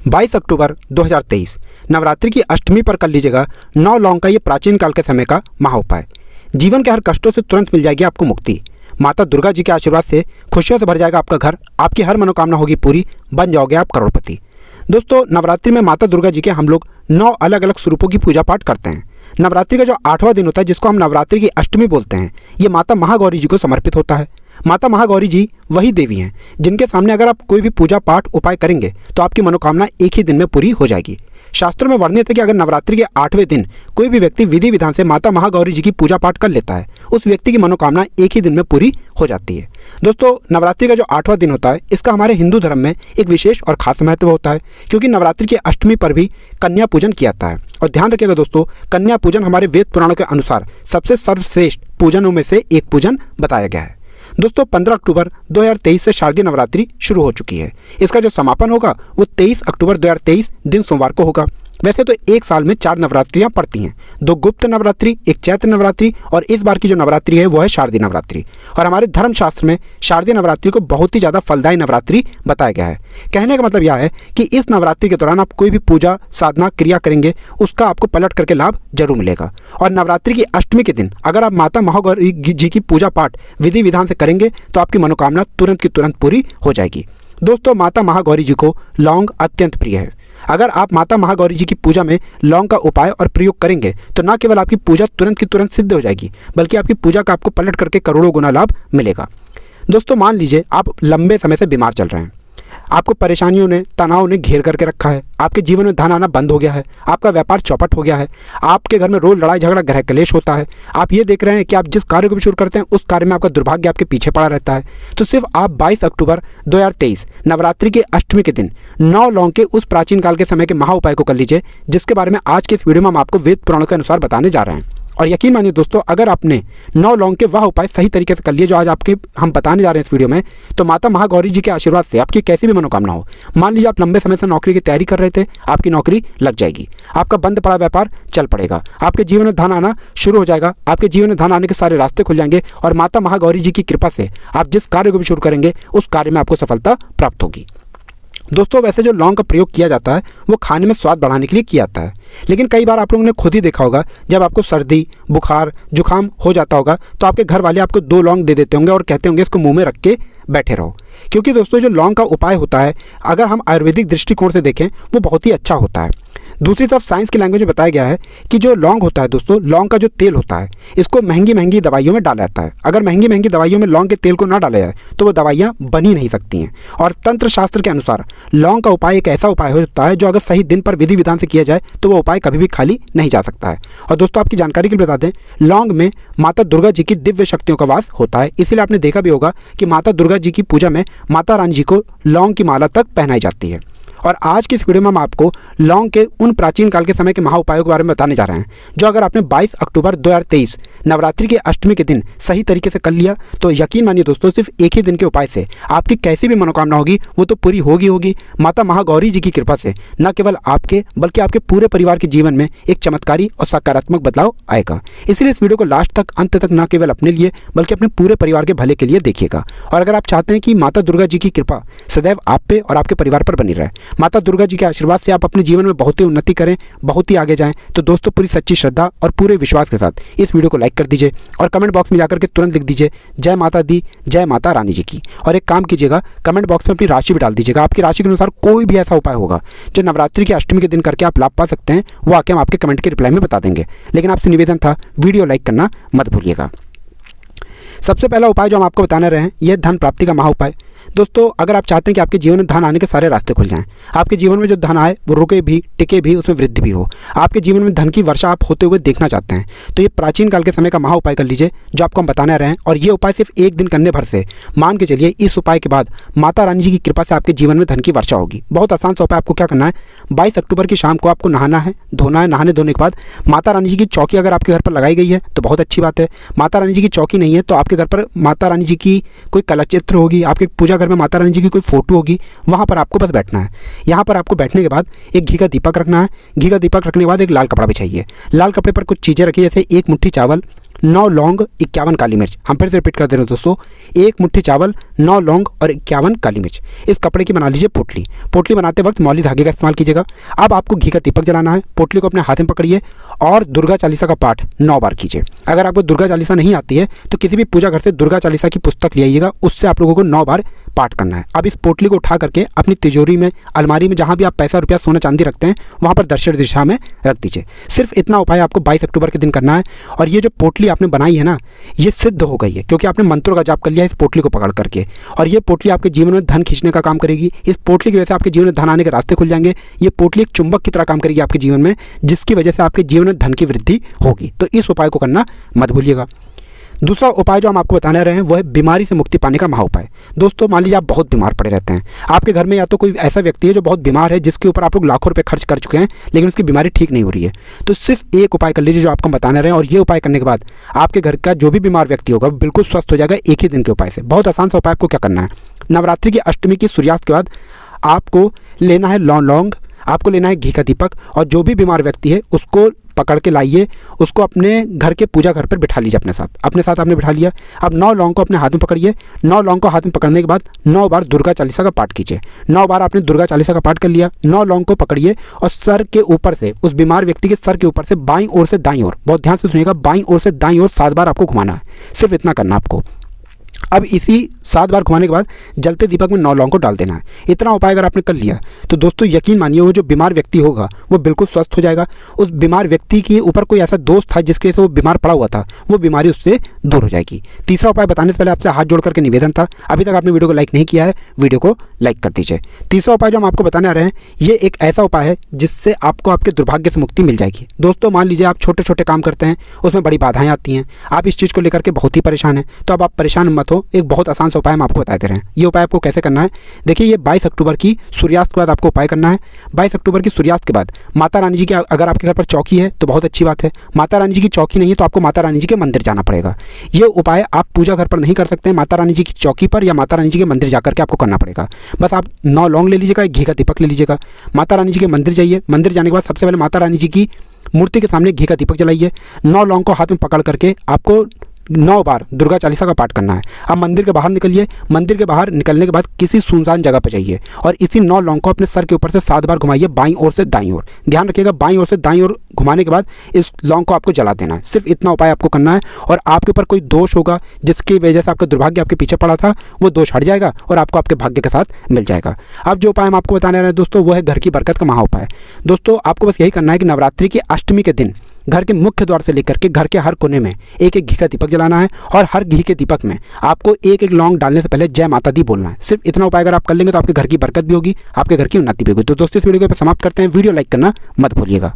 22 अक्टूबर 2023 नवरात्रि की अष्टमी पर कर लीजिएगा 9 लौंग का ये प्राचीन काल के समय का महाउपाय। जीवन के हर कष्टों से तुरंत मिल जाएगी आपको मुक्ति। माता दुर्गा जी के आशीर्वाद से खुशियों से भर जाएगा आपका घर, आपकी हर मनोकामना होगी पूरी, बन जाओगे आप करोड़पति। दोस्तों, नवरात्रि में माता दुर्गा जी के हम लोग 9 अलग अलग स्वरूपों की पूजा पाठ करते हैं। नवरात्रि का जो 8वां दिन होता है, जिसको हम नवरात्रि की अष्टमी बोलते हैं, ये माता महागौरी जी को समर्पित होता है। माता महागौरी जी वही देवी हैं जिनके सामने अगर आप कोई भी पूजा पाठ उपाय करेंगे तो आपकी मनोकामना एक ही दिन में पूरी हो जाएगी। शास्त्रों में वर्णित है कि अगर नवरात्रि के 8वें दिन कोई भी व्यक्ति विधि विधान से माता महागौरी जी की पूजा पाठ कर लेता है, उस व्यक्ति की मनोकामना एक ही दिन में पूरी हो जाती है। दोस्तों, नवरात्रि का जो 8वां दिन होता है, इसका हमारे हिंदू धर्म में एक विशेष और खास महत्व होता है, क्योंकि नवरात्रि की अष्टमी पर भी कन्या पूजन किया जाता है। और ध्यान रखिएगा दोस्तों, कन्या पूजन हमारे वेद पुराणों के अनुसार सबसे सर्वश्रेष्ठ पूजनों में से एक पूजन बताया गया है। दोस्तों, 15 अक्टूबर 2023 से शारदीय नवरात्रि शुरू हो चुकी है। इसका जो समापन होगा वो 23 अक्टूबर 2023 दिन सोमवार को होगा। वैसे तो एक साल में 4 नवरात्रियां पड़ती हैं, 2 गुप्त नवरात्रि, एक चैत्र नवरात्रि, और इस बार की जो नवरात्रि है वो है शारदीय नवरात्रि। और हमारे धर्मशास्त्र में शारदीय नवरात्रि को बहुत ही ज़्यादा फलदायी नवरात्रि बताया गया है। कहने का मतलब यह है कि इस नवरात्रि के दौरान आप कोई भी पूजा साधना क्रिया करेंगे, उसका आपको पलट करके लाभ जरूर मिलेगा। और नवरात्रि की अष्टमी के दिन अगर आप माता महागौरी जी की पूजा पाठ विधि विधान से करेंगे तो आपकी मनोकामना तुरंत की तुरंत पूरी हो जाएगी। दोस्तों, माता महागौरी जी को लौंग अत्यंत प्रिय है। अगर आप माता महागौरी जी की पूजा में लौंग का उपाय और प्रयोग करेंगे तो न केवल आपकी पूजा तुरंत की तुरंत सिद्ध हो जाएगी, बल्कि आपकी पूजा का आपको पलट करके करोड़ों गुना लाभ मिलेगा। दोस्तों, मान लीजिए आप लंबे समय से बीमार चल रहे हैं, आपको परेशानियों ने, तनाव ने घेर करके रखा है, आपके जीवन में धन आना बंद हो गया है, आपका व्यापार चौपट हो गया है, आपके घर में रोज लड़ाई झगड़ा गृह कलेश होता है, आप ये देख रहे हैं कि आप जिस कार्य को भी शुरू करते हैं उस कार्य में आपका दुर्भाग्य आपके पीछे पड़ा रहता है, तो सिर्फ आप 22 अक्टूबर 2023 नवरात्रि के अष्टमी के दिन 9 लौंग के उस प्राचीन काल के समय के महाउपाय को कर लीजिए, जिसके बारे में आज के इस वीडियो में हम आपको वेद पुराणों के अनुसार बताने जा रहे हैं। और यकीन मानिए दोस्तों, अगर आपने 9 लौंग के वह उपाय सही तरीके से कर लिए जो आज आपके हम बताने जा रहे हैं इस वीडियो में, तो माता महागौरी जी के आशीर्वाद से आपकी कैसी भी मनोकामना हो, मान लीजिए आप लंबे समय से नौकरी की तैयारी कर रहे थे, आपकी नौकरी लग जाएगी, आपका बंद पड़ा व्यापार चल पड़ेगा, आपके जीवन में धन आना शुरू हो जाएगा, आपके जीवन में धन आने के सारे रास्ते खुल जाएंगे, और माता महागौरी जी की कृपा से आप जिस कार्य को भी शुरू करेंगे उस कार्य में आपको सफलता प्राप्त होगी। दोस्तों, वैसे जो लौंग का प्रयोग किया जाता है वो खाने में स्वाद बढ़ाने के लिए किया जाता है, लेकिन कई बार आप लोगों ने खुद ही देखा होगा, जब आपको सर्दी बुखार जुकाम हो जाता होगा तो आपके घर वाले आपको 2 लौंग दे देते होंगे और कहते होंगे इसको मुंह में रख के बैठे रहो। क्योंकि दोस्तों, जो लौंग का उपाय होता है, अगर हम आयुर्वेदिक दृष्टिकोण से देखें, वो बहुत ही अच्छा होता है। दूसरी तरफ साइंस की लैंग्वेज में बताया गया है कि जो लौंग होता है दोस्तों, लौंग का जो तेल होता है, इसको महंगी महंगी दवाइयों में डाला जाता है। अगर महंगी महंगी दवाइयों में लौंग के तेल को ना डाला जाए तो वो दवाइयाँ बन ही नहीं सकती हैं। और तंत्र शास्त्र के अनुसार लौंग का उपाय एक ऐसा उपाय होता है जो अगर सही दिन पर विधि विधान से किया जाए तो वो उपाय कभी भी खाली नहीं जा सकता है। और दोस्तों, आपकी जानकारी के लिए बता दें, लौंग में माता दुर्गा जी की दिव्य शक्तियों का वास होता है। इसीलिए आपने देखा भी होगा कि माता दुर्गा जी की पूजा में माता रानी जी को लौंग की माला तक पहनाई जाती है। और आज की इस वीडियो में हम आपको लौंग के उन प्राचीन काल के समय के महाउपायों के बारे में बताने जा रहे हैं, जो अगर आपने 22 अक्टूबर 2023 नवरात्रि के अष्टमी के दिन सही तरीके से कर लिया तो यकीन मानिए दोस्तों, सिर्फ एक ही दिन के उपाय से आपकी कैसी भी मनोकामना होगी वो तो पूरी होगी। माता महागौरी जी की कृपा से न केवल आपके बल्कि आपके पूरे परिवार के जीवन में एक चमत्कारी और सकारात्मक बदलाव आएगा। इसलिए इस वीडियो को लास्ट तक, अंत तक न केवल अपने लिए बल्कि अपने पूरे परिवार के भले के लिए देखिएगा। और अगर आप चाहते हैं कि माता दुर्गा जी की कृपा सदैव आप पे और आपके परिवार पर बनी रहे, माता दुर्गा जी के आशीर्वाद से आप अपने जीवन में बहुत ही उन्नति करें, बहुत ही आगे जाएं, तो दोस्तों पूरी सच्ची श्रद्धा और पूरे विश्वास के साथ इस वीडियो को लाइक कर दीजिए और कमेंट बॉक्स में जाकर के तुरंत लिख दीजिए जय माता दी, जय माता रानी जी की। और एक काम कीजिएगा, कमेंट बॉक्स में अपनी राशि भी डाल दीजिएगा। आपकी राशि के अनुसार कोई भी ऐसा उपाय होगा जो नवरात्रि की अष्टमी के दिन करके आप लाभ पा सकते हैं, वो आके हम आपके कमेंट के रिप्लाई में बता देंगे। लेकिन आपसे निवेदन था, वीडियो लाइक करना मत भूलिएगा। सबसे पहला उपाय जो हम आपको बताने रहे हैं, यह धन प्राप्ति का महाउपाय। दोस्तों, अगर आप चाहते हैं कि आपके जीवन में धन आने के सारे रास्ते खुल जाएं, आपके जीवन में जो धन आए वो रुके भी, टिके भी, उसमें वृद्धि भी हो, आपके जीवन में धन की वर्षा आप होते हुए देखना चाहते हैं, तो ये प्राचीन काल के समय का महाउपाय कर लीजिए, जो आपको हम बताने रहे हैं। और ये उपाय सिर्फ एक दिन करने भर से मान के चलिए, इस उपाय के बाद माता रानी जी की कृपा से आपके जीवन में धन की वर्षा होगी। बहुत आसान सा उपाय। आपको क्या करना है, 22 अक्टूबर की शाम को आपको नहाना है, धोना है। नहाने धोने के बाद माता रानी जी की चौकी अगर आपके घर पर लगाई गई है तो बहुत अच्छी बात है। माता रानी जी की चौकी नहीं है तो आपके घर पर माता रानी जी की कोई कला चित्र होगी, आपके पूजा घर में माता रानी जी की कोई फोटो होगी, वहाँ पर आपको बस बैठना है। यहाँ पर आपको बैठने के बाद एक घी का दीपक रखना है। घी का दीपक रखने के बाद एक लाल कपड़ा बिछाइए। लाल कपड़े पर कुछ चीज़ें रखिए, जैसे एक मुट्ठी चावल, 9 लौंग 51 काली मिर्च। हम फिर से रिपीट कर दे रहे हैं दोस्तों, 1 मुट्ठी चावल, 9 लौंग और 51 काली मिर्च। इस कपड़े की बना लीजिए पोटली। पोटली बनाते वक्त मौली धागे का इस्तेमाल कीजिएगा। अब आपको घी का दीपक जलाना है। पोटली को अपने हाथ में पकड़िए और दुर्गा चालीसा का पाठ 9 बार कीजिए। अगर आपको दुर्गा चालीसा नहीं आती है तो किसी भी पूजा घर से दुर्गा चालीसा की पुस्तक ले आइएगा, उससे आप लोगों को 9 बार पाठ करना है। अब इस पोटली को उठा करके अपनी तिजोरी में, अलमारी में, जहाँ भी आप पैसा रुपया सोना चांदी रखते हैं वहाँ पर दक्षिण दिशा में रख दीजिए। सिर्फ इतना उपाय आपको 22 अक्टूबर के दिन करना है। और ये जो पोटली आपने बनाई है ना, ये सिद्ध हो गई है क्योंकि आपने मंत्रों का जाप कर लिया इस पोटली को पकड़ करके। और ये पोटली आपके जीवन में धन खींचने का काम करेगी। इस पोटली की वजह से आपके जीवन में धन आने के रास्ते खुल जाएंगे। ये पोटली एक चुंबक की तरह काम करेगी आपके जीवन में, जिसकी वजह से आपके जीवन में धन की वृद्धि होगी। तो इस उपाय को करना मत भूलिएगा। दूसरा उपाय जो हम आपको बताने रहे हैं वो है बीमारी से मुक्ति पाने का महाउपाय। दोस्तों मान लीजिए आप बहुत बीमार पड़े रहते हैं। आपके घर में या तो कोई ऐसा व्यक्ति है जो बहुत बीमार है, जिसके ऊपर आप लोग लाखों रुपए खर्च कर चुके हैं, लेकिन उसकी बीमारी ठीक नहीं हो रही है। तो सिर्फ एक उपाय कर लीजिए जो आपको बताने रहे हैं, और ये उपाय करने के बाद आपके घर का जो भी बीमार व्यक्ति होगा बिल्कुल स्वस्थ हो जाएगा एक ही दिन के उपाय से। बहुत आसान सा उपाय। आपको क्या करना है, नवरात्रि की अष्टमी की सूर्यास्त के बाद आपको लेना है लौंग, आपको लेना है घी का दीपक, और जो भी बीमार व्यक्ति है उसको पकड़ के लाइए, उसको अपने घर के पूजा घर पर बिठा लीजिए अपने साथ आपने बिठा लिया। अब 9 लौंग को अपने हाथ में पकड़िए। 9 लौंग को हाथ में पकड़ने के बाद 9 बार दुर्गा चालीसा का पाठ कीजिए। 9 बार आपने दुर्गा चालीसा का पाठ कर लिया। 9 लौंग को पकड़िए और सर के ऊपर से, उस बीमार व्यक्ति के सर के ऊपर से बाईं ओर से दाईं ओर, बहुत ध्यान से सुनिएगा, बाईं ओर से दाईं ओर 7 बार आपको घुमाना है। सिर्फ इतना करना आपको। अब इसी 7 बार घुमाने के बाद जलते दीपक में 9 लौंग को डाल देना है। इतना उपाय अगर आपने कर लिया तो दोस्तों यकीन मानिए वो जो बीमार व्यक्ति होगा वो बिल्कुल स्वस्थ हो जाएगा। उस बीमार व्यक्ति के ऊपर कोई ऐसा दोष था जिसकी वजह से वो बीमार पड़ा हुआ था, वो बीमारी उससे दूर हो जाएगी। तीसरा उपाय बताने से पहले आपसे हाथ जोड़ करके निवेदन था, अभी तक आपने वीडियो को लाइक नहीं किया है, वीडियो को लाइक कर दीजिए। तीसरा उपाय जो हम आपको बताने आ रहे हैं ये एक ऐसा उपाय है जिससे आपको आपके दुर्भाग्य से मुक्ति मिल जाएगी। दोस्तों मान लीजिए आप छोटे छोटे काम करते हैं, उसमें बड़ी बाधाएं आती हैं, आप इस चीज़ को लेकर के बहुत ही परेशान हैं, तो अब आप परेशान मत हो। एक बहुत आसान उपाय हम आपको बता दे रहे हैं। ये उपाय आपको कैसे करना है, देखिए ये 22 अक्टूबर की सूर्यास्त के बाद आपको उपाय करना है। 22 अक्टूबर की सूर्यास्त के बाद माता रानी जी की, अगर आपके घर पर चौकी है तो बहुत अच्छी बात है। माता रानी जी की चौकी नहीं है तो आपको माता रानी जी के मंदिर जाना पड़ेगा। ये उपाय आप पूजा घर पर नहीं कर सकते हैं, माता रानी जी की चौकी पर या माता रानी जी के मंदिर जाकर के आपको करना पड़ेगा। बस आप 9 लौंग ले लीजिएगा, घी का दीपक ले लीजिएगा, माता रानी जी के मंदिर जाइए। मंदिर जाने के बाद सबसे पहले माता रानी जी की मूर्ति के सामने घी का दीपक जलाइए। 9 लौंग को हाथ में पकड़ करके आपको 9 बार दुर्गा चालीसा का पाठ करना है। अब मंदिर के बाहर निकलिए। मंदिर के बाहर निकलने के बाद किसी सुनसान जगह पर जाइए और इसी 9 लौंग को अपने सर के ऊपर से 7 बार घुमाइए, बाईं ओर से दाईं ओर। ध्यान रखिएगा, बाईं ओर से दाईं ओर घुमाने के बाद इस लौंग को आपको जला देना है। सिर्फ इतना उपाय आपको करना है और आपके ऊपर कोई दोष होगा जिसकी वजह से आपका दुर्भाग्य आपके पीछे पड़ा था, वो दोष हट जाएगा और आपको आपके भाग्य के साथ मिल जाएगा। अब जो उपाय हम आपको बताने रहे हैं दोस्तों वो है घर की बरकत का महाउपाय। दोस्तों आपको बस यही करना है कि नवरात्रि की अष्टमी के दिन घर के मुख्य द्वार से लेकर के घर के हर कोने में एक एक घी का दीपक जलाना है और हर घी के दीपक में आपको एक एक लौंग डालने से पहले जय माता दी बोलना है। सिर्फ इतना उपाय अगर आप कर लेंगे तो आपके घर की बरकत भी होगी, आपके घर की उन्नति भी होगी। तो दोस्तों इस वीडियो को समाप्त करते हैं। वीडियो लाइक करना मत भूलिएगा।